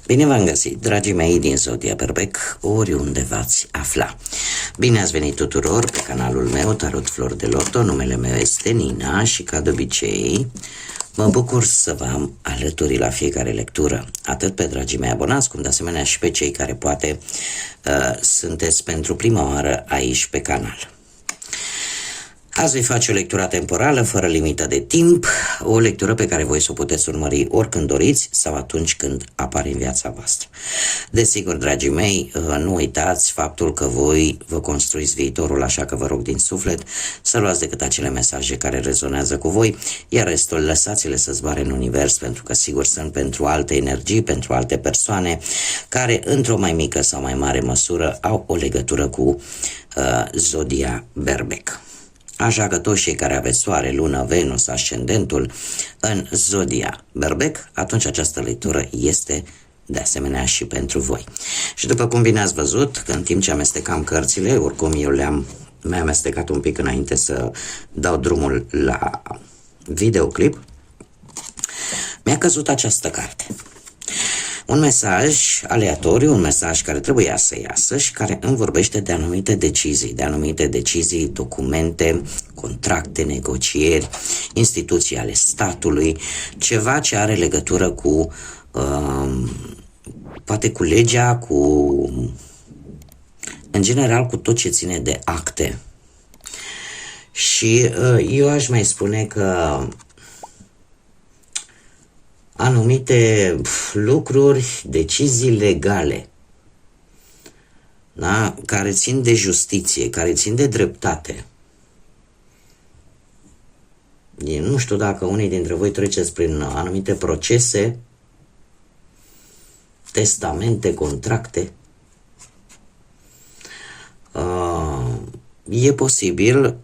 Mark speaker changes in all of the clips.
Speaker 1: Bine v-am găsit, dragii mei din Zodia Berbec, oriunde v-ați afla. Bine ați venit tuturor pe canalul meu, Tarot Flori de Loto. Numele meu este Nina și, ca de obicei, mă bucur să vă am alături la fiecare lectură, atât pe dragii mei abonați, cum de asemenea și pe cei care poate sunteți pentru prima oară aici pe canal. Azi voi face o lectură temporală, fără limită de timp, o lectură pe care voi să o puteți urmări oricând doriți sau atunci când apare în viața voastră. Desigur, dragii mei, nu uitați faptul că voi vă construiți viitorul, așa că vă rog din suflet să luați decât acele mesaje care rezonează cu voi, iar restul lăsați-le să zboare în univers, pentru că sigur sunt pentru alte energii, pentru alte persoane care într-o mai mică sau mai mare măsură au o legătură cu Zodia Berbec. Așa că toți cei care aveți Soare, Lună, Venus, Ascendentul în Zodia Berbec, atunci această lectură este de asemenea și pentru voi. Și după cum bine ați văzut, că în timp ce amestecam cărțile, oricum eu le-am amestecat un pic înainte să dau drumul la videoclip, mi-a căzut această carte. Un mesaj aleatoriu, un mesaj care trebuia să iasă și care îmi vorbește de anumite decizii, documente, contracte, negocieri, instituții ale statului, ceva ce are legătură cu, poate cu legea, în general cu tot ce ține de acte. Și eu aș mai spune că anumite lucruri, decizii legale, da? Care țin de justiție, care țin de dreptate. Eu nu știu dacă unii dintre voi treceți prin anumite procese, testamente, contracte. E posibil,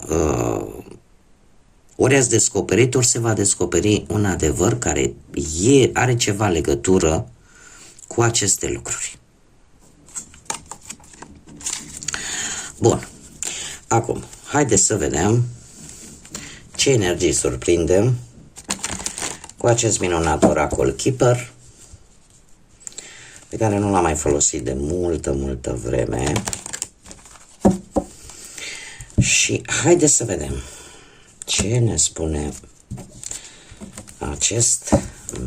Speaker 1: ori ați descoperit, ori se va descoperi un adevăr care are ceva legătură cu aceste lucruri. Bun. Acum, haideți să vedem ce energii surprindem cu acest minunat oracol Keeper, pe care nu l-am mai folosit de multă vreme. Și haideți să vedem ce ne spune acest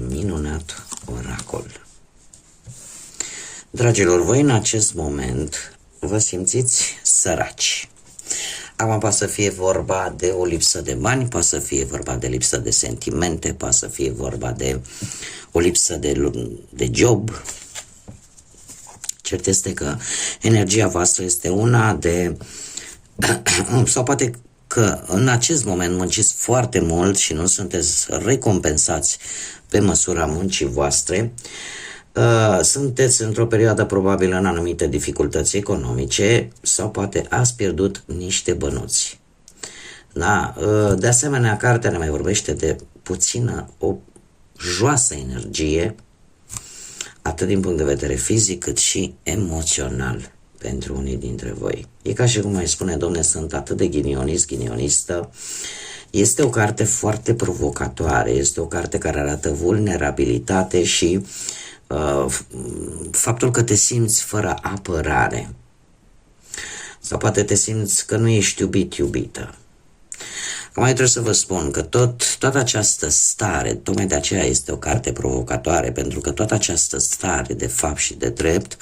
Speaker 1: minunat oracol. Dragilor, voi în acest moment vă simțiți săraci. Acum poate să fie vorba de o lipsă de bani, poate să fie vorba de lipsă de sentimente, poate să fie vorba de o lipsă de job. Cert este că energia voastră este una de sau poate că în acest moment munciți foarte mult și nu sunteți recompensați pe măsura muncii voastre, sunteți într-o perioadă probabil în anumite dificultăți economice sau poate ați pierdut niște bănuți. Da? De asemenea, cartea ne mai vorbește de o joasă energie, atât din punct de vedere fizic cât și emoțional pentru unii dintre voi. E ca și cum mai spune, domne, sunt atât de ghinionistă. Este o carte foarte provocatoare, este o carte care arată vulnerabilitate și faptul că te simți fără apărare. Sau poate te simți că nu ești iubită. Acum trebuie să vă spun că toată această stare, tocmai de aceea este o carte provocatoare, pentru că toată această stare de fapt și de drept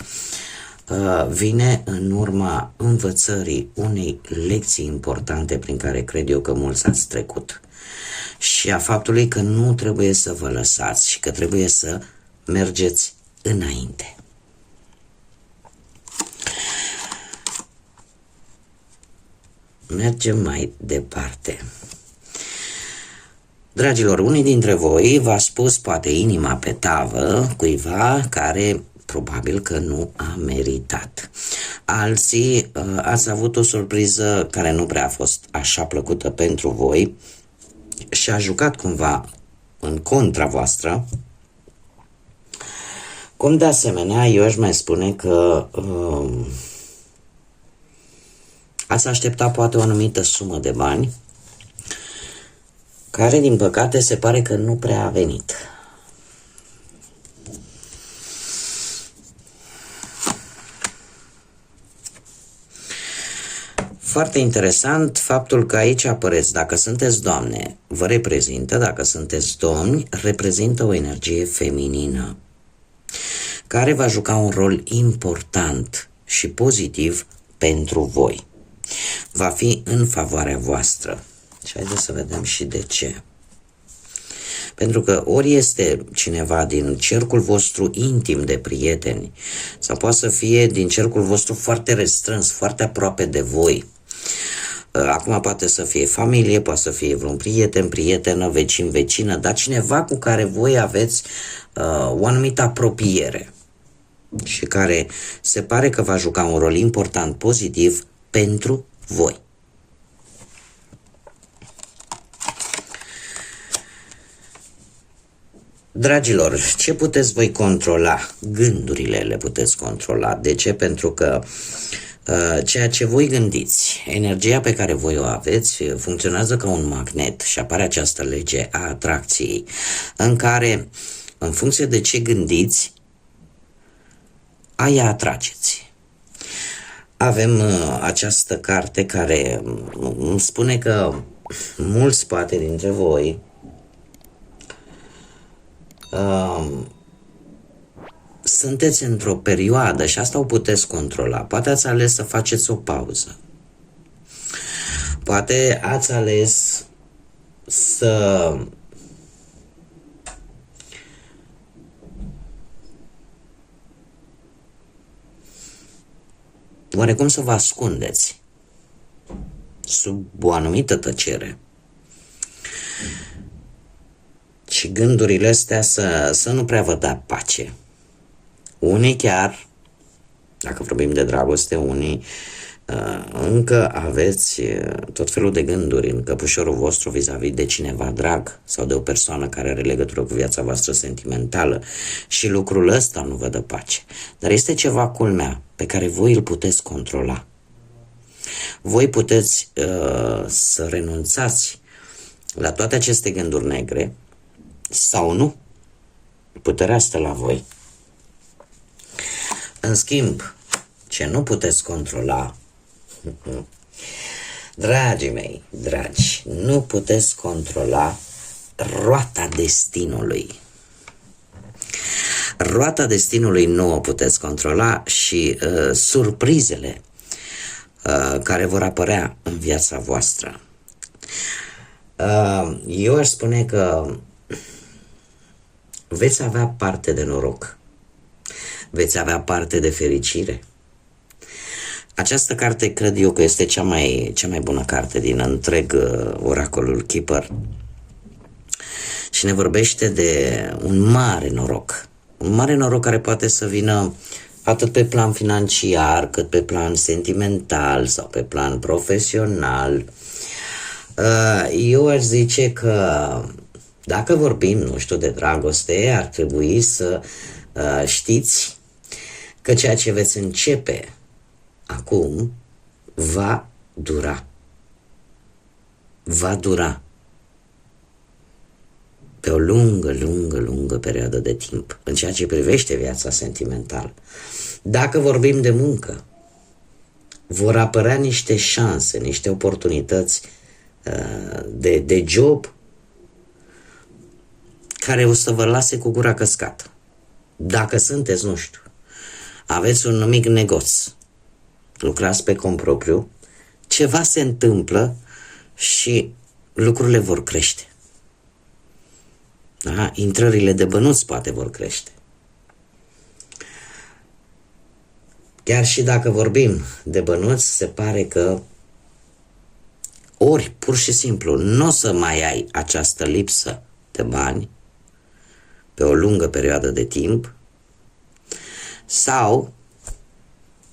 Speaker 1: vine în urma învățării unei lecții importante prin care cred eu că mulți ați trecut și a faptului că nu trebuie să vă lăsați și că trebuie să mergeți înainte. Mergem mai departe. Dragilor, unii dintre voi v-a spus poate inima pe tavă cuiva care probabil că nu a meritat. Alții ați avut o surpriză care nu prea a fost așa plăcută pentru voi și a jucat cumva în contra voastră. Cum de asemenea, eu aș mai spune că ați aștepta poate o anumită sumă de bani care, din păcate, se pare că nu prea a venit. Foarte interesant faptul că aici apăreți, dacă sunteți doamne, vă reprezintă, dacă sunteți domni, reprezintă o energie feminină, care va juca un rol important și pozitiv pentru voi. Va fi în favoarea voastră. Și haideți să vedem și de ce. Pentru că ori este cineva din cercul vostru intim de prieteni, sau poate să fie din cercul vostru foarte restrâns, foarte aproape de voi. Acum poate să fie familie, poate să fie vreun prieten, prietenă, vecin, vecină, dar cineva cu care voi aveți o anumită apropiere și care se pare că va juca un rol important, pozitiv pentru voi. Dragilor, ce puteți voi controla? Gândurile le puteți controla. De ce? Pentru că ceea ce voi gândiți, energia pe care voi o aveți, funcționează ca un magnet și apare această lege a atracției, în care, în funcție de ce gândiți, aia atrageți. Avem această carte care îmi spune că mulți, poate, dintre voi sunteți într-o perioadă și asta o puteți controla. Poate ați ales să faceți o pauză. Poate ați ales să oarecum să vă ascundeți sub o anumită tăcere. Și gândurile astea să nu prea vă da pace. Unii chiar, dacă vorbim de dragoste, unii încă aveți tot felul de gânduri în căpușorul vostru vis-a-vis de cineva drag sau de o persoană care are legătură cu viața voastră sentimentală și lucrul ăsta nu vă dă pace. Dar este ceva, culmea, pe care voi îl puteți controla. Voi puteți să renunțați la toate aceste gânduri negre sau nu. Puterea stă la voi. În schimb, ce nu puteți controla, dragii mei, dragi, nu puteți controla roata destinului. Roata destinului nu o puteți controla și surprizele care vor apărea în viața voastră. Eu aș spune că veți avea parte de noroc. Veți avea parte de fericire. Această carte cred eu că este cea mai bună carte din întreg oracolul Keeper și ne vorbește de un mare noroc. Un mare noroc care poate să vină atât pe plan financiar, cât pe plan sentimental sau pe plan profesional. Eu aș zice că dacă vorbim, nu știu, de dragoste, ar trebui să știți că ceea ce veți începe acum va dura. Va dura pe o lungă perioadă de timp în ceea ce privește viața sentimentală. Dacă vorbim de muncă, vor apărea niște șanse, niște oportunități de job care o să vă lase cu gura căscată. Dacă sunteți, nu știu, aveți un mic negoț, lucrați pe cont propriu, ceva se întâmplă și lucrurile vor crește. Da? Intrările de bănuți poate vor crește. Chiar și dacă vorbim de bănuți, se pare că ori pur și simplu nu o să mai ai această lipsă de bani pe o lungă perioadă de timp, sau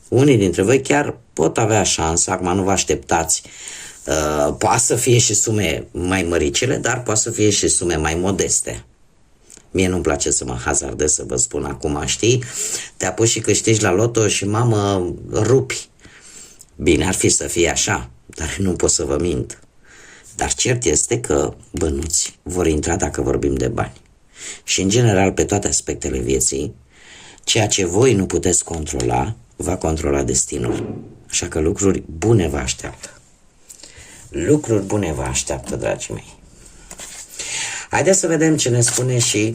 Speaker 1: unii dintre voi chiar pot avea șansa, acum nu vă așteptați, poate să fie și sume mai măricele, dar poate să fie și sume mai modeste. Mie nu-mi place să mă hazardez să vă spun acum, știi, te apuci și câștigi la loto și mamă, rupi. Bine ar fi să fie așa, dar nu pot să vă mint. Dar cert este că bănuți vor intra dacă vorbim de bani. Și în general pe toate aspectele vieții, ceea ce voi nu puteți controla, va controla destinul. Așa că lucruri bune vă așteaptă. Lucruri bune vă așteaptă, dragii mei. Haideți să vedem ce ne spune și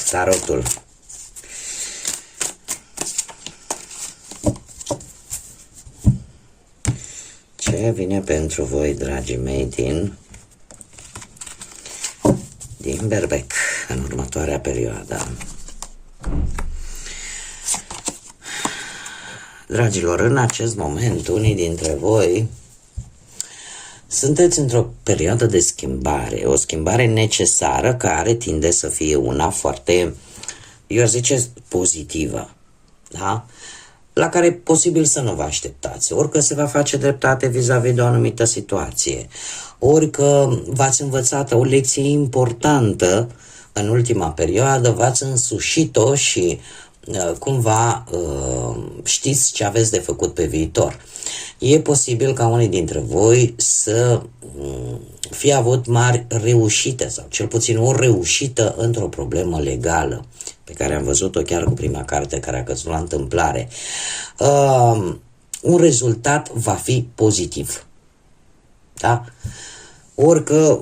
Speaker 1: tarotul. Ce vine pentru voi, dragii mei, din berbec în următoarea perioadă? Dragilor, în acest moment, unii dintre voi sunteți într-o perioadă de schimbare, o schimbare necesară care tinde să fie una foarte, eu aș zice, pozitivă, da? La care e posibil să nu vă așteptați, ori că se va face dreptate vis-a-vis de o anumită situație, ori că v-ați învățat o lecție importantă în ultima perioadă, v-ați însușit-o și cumva știți ce aveți de făcut pe viitor. E posibil ca unii dintre voi să fie avut mari reușite sau cel puțin o reușită într-o problemă legală pe care am văzut-o chiar cu prima carte care a căzut la întâmplare. Un rezultat va fi pozitiv. Da? Ori că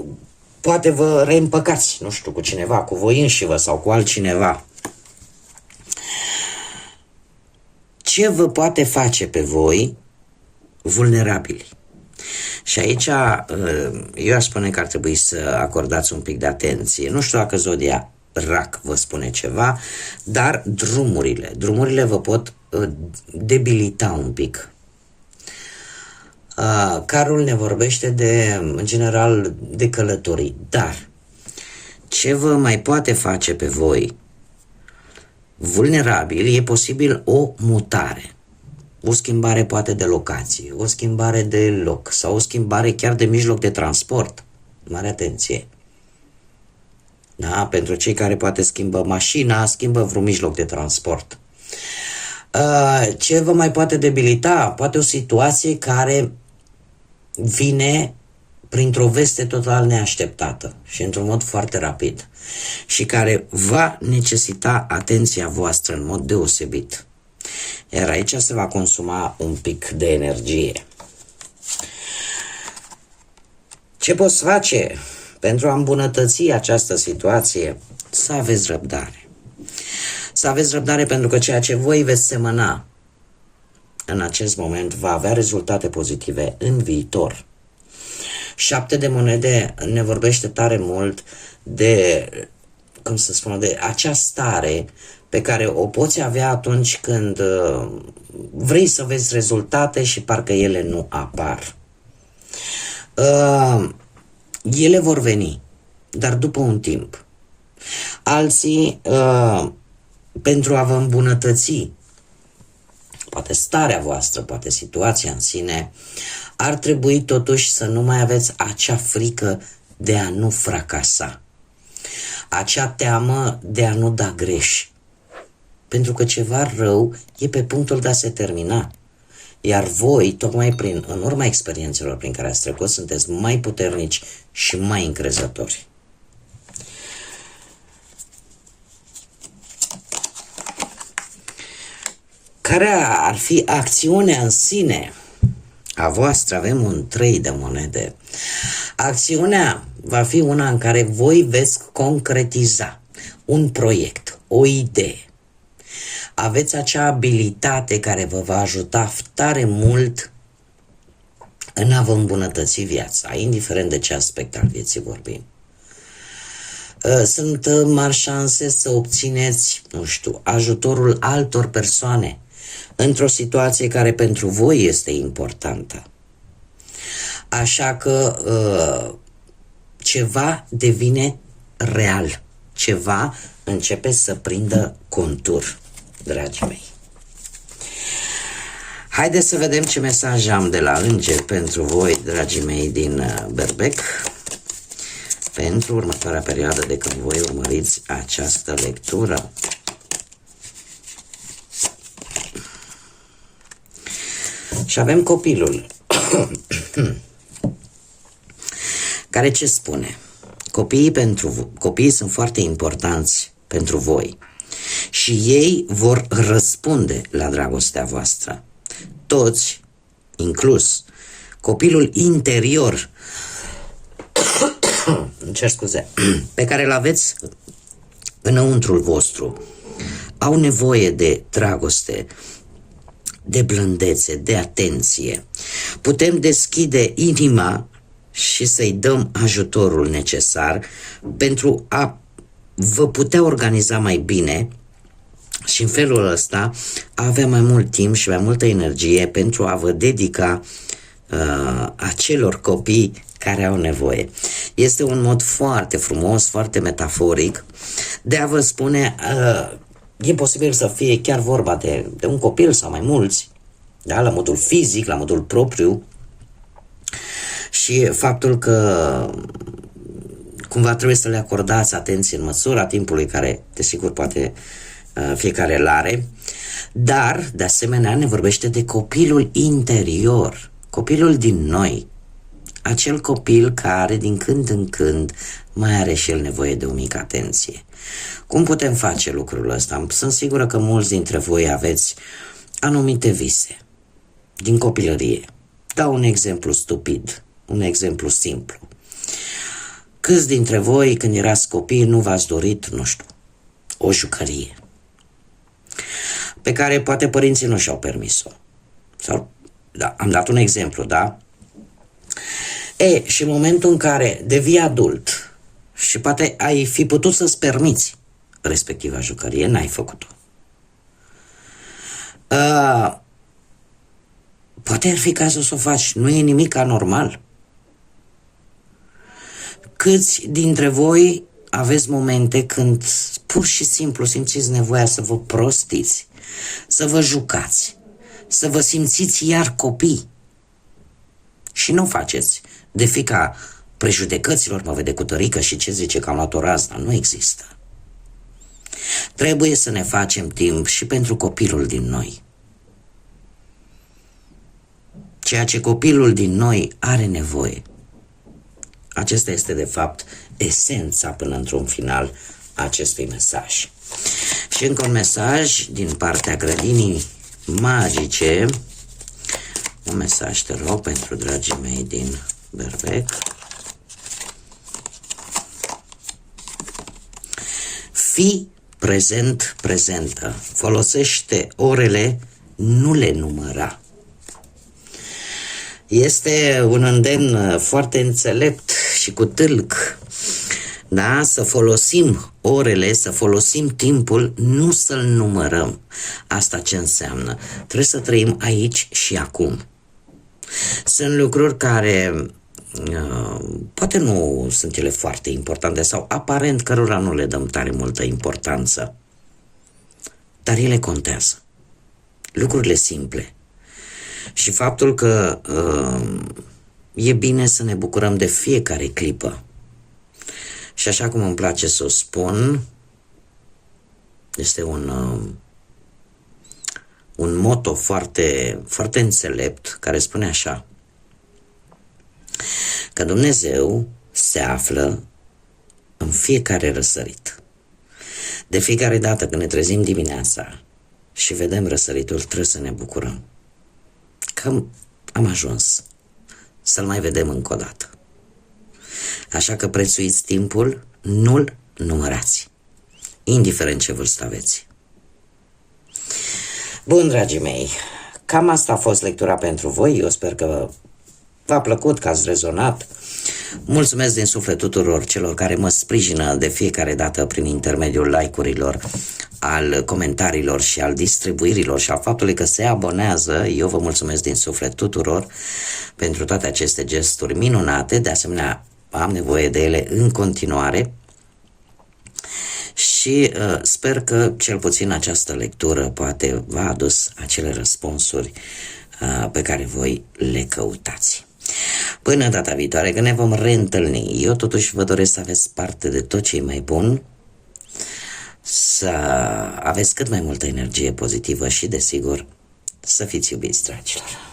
Speaker 1: poate vă reîmpăcați, nu știu, cu cineva, cu voi înșivă sau cu altcineva. Ce vă poate face pe voi vulnerabili? Și aici eu aș spune că ar trebui să acordați un pic de atenție. Nu știu dacă zodia Rac vă spune ceva, dar drumurile vă pot debilita un pic. Carul ne vorbește în general de călătorii, dar ce vă mai poate face pe voi vulnerabil, e posibil o mutare, o schimbare poate de locație, o schimbare de loc sau o schimbare chiar de mijloc de transport. Mare atenție! Da? Pentru cei care poate schimbă mașina, schimbă vreun mijloc de transport. Ce vă mai poate debilita? Poate o situație care vine printr-o veste total neașteptată și într-un mod foarte rapid și care va necesita atenția voastră în mod deosebit. Iar aici se va consuma un pic de energie. Ce poți face pentru a îmbunătăți această situație? Să aveți răbdare. Să aveți răbdare pentru că ceea ce voi veți semăna în acest moment va avea rezultate pozitive în viitor. 7 de monede ne vorbește tare mult de, cum să spun, de acea stare pe care o poți avea atunci când vrei să vezi rezultate și parcă ele nu apar. Ele vor veni, dar după un timp. Alții, pentru a vă îmbunătăți poate starea voastră, poate situația în sine, ar trebui totuși să nu mai aveți acea frică de a nu fracasa, acea teamă de a nu da greș, pentru că ceva rău e pe punctul de a se termina. Iar voi, tocmai în urma experiențelor prin care ați trecut, sunteți mai puternici și mai încrezători. Care ar fi acțiunea în sine a voastră? Avem un 3 de monede. Acțiunea va fi una în care voi veți concretiza un proiect, o idee. Aveți acea abilitate care vă va ajuta tare mult în a vă îmbunătăți viața, indiferent de ce aspect al vieții vorbim. Sunt mari șanse să obțineți, nu știu, ajutorul altor persoane într-o situație care pentru voi este importantă. Așa că ceva devine real, ceva începe să prindă contur, dragii mei. Haideți să vedem ce mesaj am de la înger pentru voi, dragii mei din berbec, pentru următoarea perioadă de când voi urmăriți această lectură. Și avem copilul, care ce spune? Copiii sunt foarte importanți pentru voi și ei vor răspunde la dragostea voastră. toți, inclus copilul interior, îmi cer scuze, pe care îl aveți înăuntrul vostru, au nevoie de dragoste, de blândețe, de atenție. Putem deschide inima și să-i dăm ajutorul necesar pentru a vă putea organiza mai bine și în felul ăsta a avea mai mult timp și mai multă energie pentru a vă dedica acelor copii care au nevoie. Este un mod foarte frumos, foarte metaforic de a vă spune e posibil să fie chiar vorba de un copil sau mai mulți, da? La modul fizic, la modul propriu, și faptul că cumva trebuie să le acordați atenție în măsura timpului care, desigur, poate fiecare îl are, dar, de asemenea, ne vorbește de copilul interior, copilul din noi, acel copil care, din când în când, mai are și el nevoie de o mică atenție. Cum putem face lucrul ăsta? Sunt sigură că mulți dintre voi aveți anumite vise din copilărie. Dau un exemplu stupid, un exemplu simplu. Câți dintre voi, când erați copii, nu v-ați dorit, nu știu, o jucărie pe care poate părinții nu și-au permis-o? Sau, da, am dat un exemplu, da? Și în momentul în care devii adult și poate ai fi putut să-ți permiți respectiva jucărie, n-ai făcut-o. Poate ar fi cazul să o faci, nu e nimic anormal. Câți dintre voi aveți momente când pur și simplu simțiți nevoia să vă prostiți, să vă jucați, să vă simțiți iar copii și nu faceți de fica prejudecăților, mă vede cu tărică și ce zice că am luat o razna, nu există. Trebuie să ne facem timp și pentru copilul din noi. Ceea ce copilul din noi are nevoie. Acesta este, de fapt, esența până într-un final acestui mesaj. Și încă un mesaj din partea grădinii magice. Un mesaj, te rog, pentru dragii mei din Berbec. Fii prezent, prezentă. Folosește orele, nu le număra. Este un îndemn foarte înțelept și cu tâlc, da? Să folosim orele, să folosim timpul, nu să-l numărăm. Asta ce înseamnă? Trebuie să trăim aici și acum. Sunt lucruri care poate nu sunt ele foarte importante sau aparent cărora nu le dăm tare multă importanță, dar ele contează. Lucrurile simple. Și faptul că e bine să ne bucurăm de fiecare clipă. Și așa cum îmi place să o spun, este un motto foarte, foarte înțelept care spune așa: că Dumnezeu se află în fiecare răsărit. De fiecare dată când ne trezim dimineața și vedem răsăritul, trebuie să ne bucurăm că am ajuns să-l mai vedem încă o dată. Așa că prețuiți timpul, nu-l numărați, indiferent ce vârstă aveți. Bun, dragii mei, cam asta a fost lectura pentru voi. Eu sper că v-a plăcut, că ați rezonat. Mulțumesc din suflet tuturor celor care mă sprijină de fiecare dată prin intermediul like-urilor, al comentariilor și al distribuirilor și al faptului că se abonează. Eu vă mulțumesc din suflet tuturor pentru toate aceste gesturi minunate. De asemenea, am nevoie de ele în continuare și sper că cel puțin această lectură poate v-a adus acele răspunsuri pe care voi le căutați. Până data viitoare, când ne vom reîntâlni, eu totuși vă doresc să aveți parte de tot ce e mai bun, să aveți cât mai multă energie pozitivă și, desigur, să fiți iubiți, dragilor.